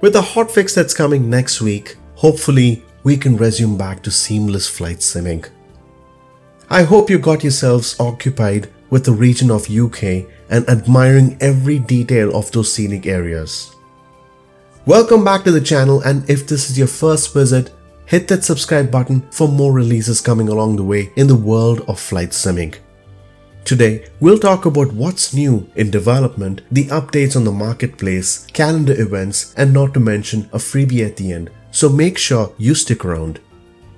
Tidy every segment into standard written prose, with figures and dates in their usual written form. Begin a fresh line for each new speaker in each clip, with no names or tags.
With the hotfix that's coming next week, hopefully we can resume back to seamless flight simming. I hope you got yourselves occupied with the region of UK and admiring every detail of those scenic areas. Welcome back to the channel, and if this is your first visit, hit that subscribe button for more releases coming along the way in the world of flight simming. Today, we'll talk about what's new in development, the updates on the marketplace, calendar events, and not to mention a freebie at the end, so make sure you stick around.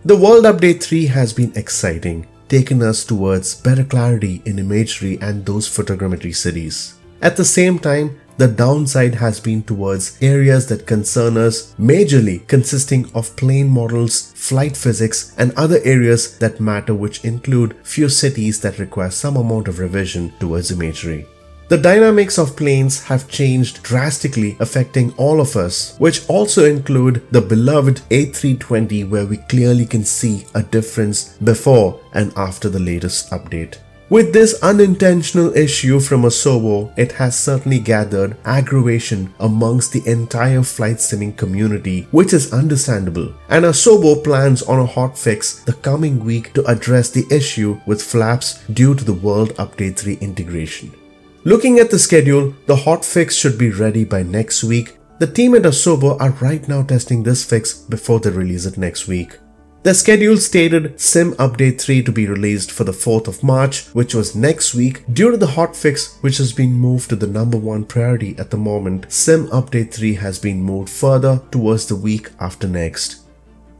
The World Update 3 has been exciting, taking us towards better clarity in imagery and those photogrammetry cities. At the same time, the downside has been towards areas that concern us majorly, consisting of plane models, flight physics, and other areas that matter, which include few cities that require some amount of revision towards imagery. The dynamics of planes have changed drastically, affecting all of us, which also include the beloved A320, where we clearly can see a difference before and after the latest update. With this unintentional issue from Asobo, it has certainly gathered aggravation amongst the entire flight simming community, which is understandable, and Asobo plans on a hotfix the coming week to address the issue with flaps due to the World Update 3 integration. Looking at the schedule, the hotfix should be ready by next week. The team at Asobo are right now testing this fix before they release it next week. The schedule stated Sim Update 3 to be released for the 4th of March, which was next week. Due to the hotfix, which has been moved to the #1 priority at the moment, Sim Update 3 has been moved further towards the week after next.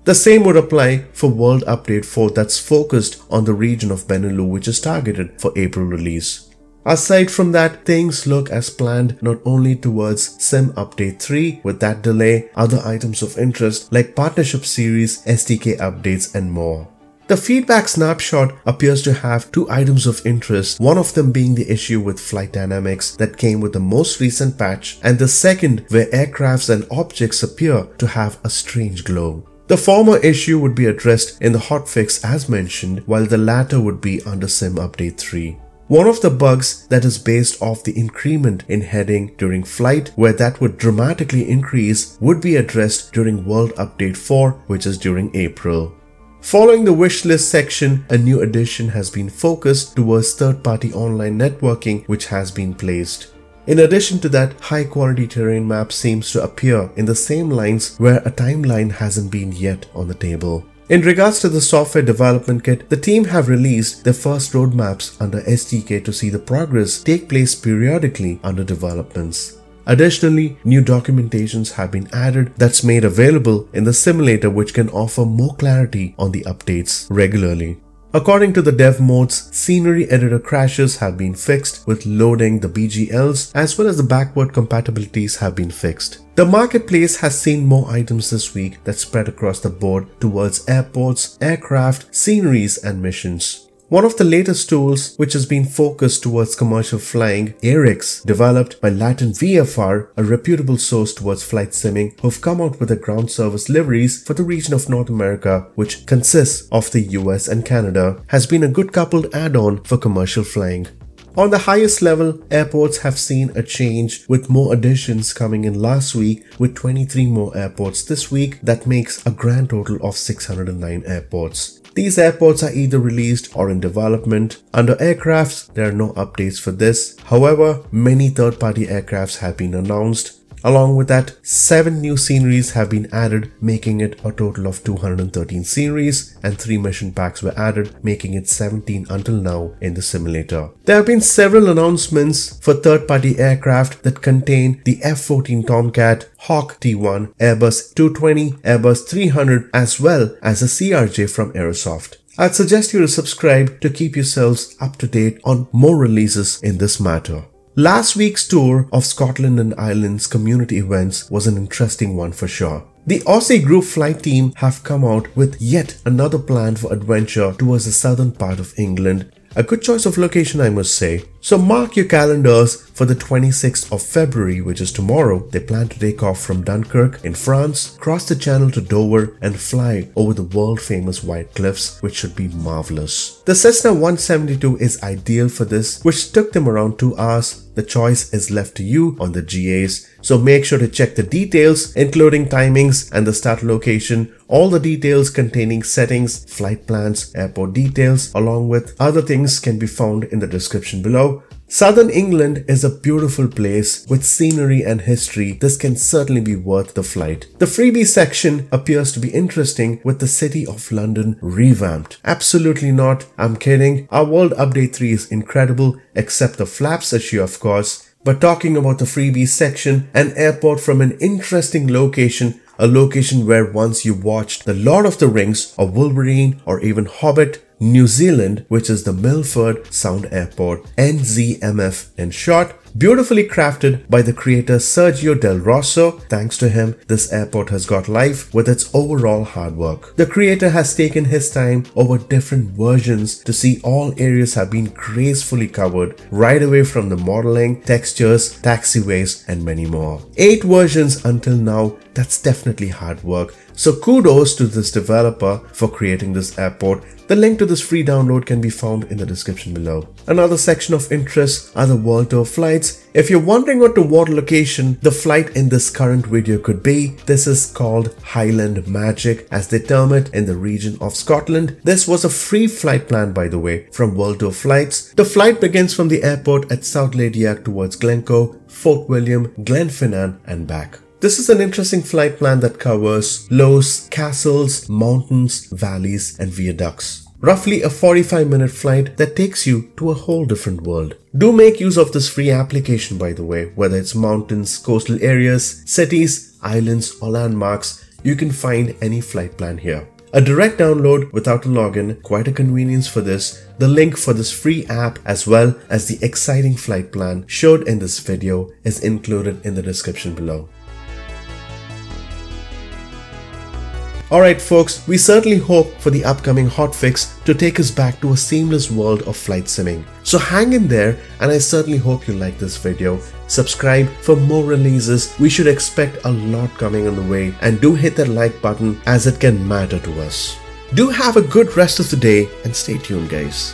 The same would apply for World Update 4 that's focused on the region of Benelux, which is targeted for April release. Aside from that, things look as planned not only towards Sim Update 3 with that delay, other items of interest like partnership series, SDK updates, and more. The feedback snapshot appears to have two items of interest, one of them being the issue with flight dynamics that came with the most recent patch, and the second where aircrafts and objects appear to have a strange glow. The former issue would be addressed in the hotfix as mentioned, while the latter would be under Sim Update 3. One of the bugs that is based off the increment in heading during flight, where that would dramatically increase, would be addressed during World Update 4, which is during April. Following the wishlist section, a new addition has been focused towards third-party online networking, which has been placed. In addition to that, high-quality terrain map seems to appear in the same lines where a timeline hasn't been yet on the table. In regards to the software development kit, the team have released their first roadmaps under SDK to see the progress take place periodically under developments. Additionally, new documentations have been added that's made available in the simulator, which can offer more clarity on the updates regularly. According to the dev modes, scenery editor crashes have been fixed with loading the BGLs, as well as the backward compatibilities have been fixed. The marketplace has seen more items this week that spread across the board towards airports, aircraft, sceneries, and missions. One of the latest tools which has been focused towards commercial flying, ARIX, developed by Latin VFR, a reputable source towards flight simming, who've come out with the ground service liveries for the region of North America, which consists of the US and Canada, has been a good coupled add-on for commercial flying. On the highest level, airports have seen a change with more additions coming in last week, with 23 more airports this week. That makes a grand total of 609 airports. These airports are either released or in development. Under aircrafts, there are no updates for this. However, many third-party aircrafts have been announced. Along with that, 7 new sceneries have been added, making it a total of 213 sceneries, and 3 mission packs were added, making it 17 until now in the simulator. There have been several announcements for third-party aircraft that contain the F-14 Tomcat, Hawk T1, Airbus 220, Airbus 300, as well as a CRJ from Aerosoft. I'd suggest you to subscribe to keep yourselves up to date on more releases in this matter. Last week's tour of Scotland and Ireland's community events was an interesting one for sure. The Aussie group flight team have come out with yet another plan for adventure towards the southern part of England. A good choice of location, I must say. So mark your calendars for the 26th of February, which is tomorrow. They plan to take off from Dunkirk in France, cross the channel to Dover and fly over the world famous White Cliffs, which should be marvelous. The Cessna 172 is ideal for this, which took them around 2 hours. The choice is left to you on the GAs, so make sure to check the details including timings and the start location, all the details containing settings, flight plans, airport details along with other things can be found in the description below. Southern England is a beautiful place with scenery and history. This can certainly be worth the flight. The freebie section appears to be interesting with the City of London revamped. Absolutely not, I'm kidding. Our World Update 3 is incredible except the flaps issue of course. But talking about the freebie section, an airport from an interesting location, a location where once you watched The Lord of the Rings or Wolverine or even Hobbit, New Zealand, which is the Milford Sound Airport, NZMF in short, beautifully crafted by the creator Sergio Del Rosso. Thanks to him, this airport has got life with its overall hard work. The creator has taken his time over different versions to see all areas have been gracefully covered, right away from the modeling, textures, taxiways and many more. 8 versions until now, that's definitely hard work. So kudos to this developer for creating this airport. The link to this free download can be found in the description below. Another section of interest are the world tour flights. If you're wondering on to what location the flight in this current video could be, this is called Highland Magic as they term it in the region of Scotland. This was a free flight plan by the way from World Tour Flights. The flight begins from the airport at South Ladiac towards Glencoe, Fort William, Glenfinnan and back. This is an interesting flight plan that covers lows, castles, mountains, valleys and viaducts. Roughly a 45-minute flight that takes you to a whole different world. Do make use of this free application by the way, whether it's mountains, coastal areas, cities, islands or landmarks, you can find any flight plan here. A direct download without a login, quite a convenience for this. The link for this free app as well as the exciting flight plan showed in this video is included in the description below. Alright folks, we certainly hope for the upcoming hotfix to take us back to a seamless world of flight simming. So hang in there and I certainly hope you like this video. Subscribe for more releases. We should expect a lot coming on the way and do hit that like button as it can matter to us. Do have a good rest of the day and stay tuned guys.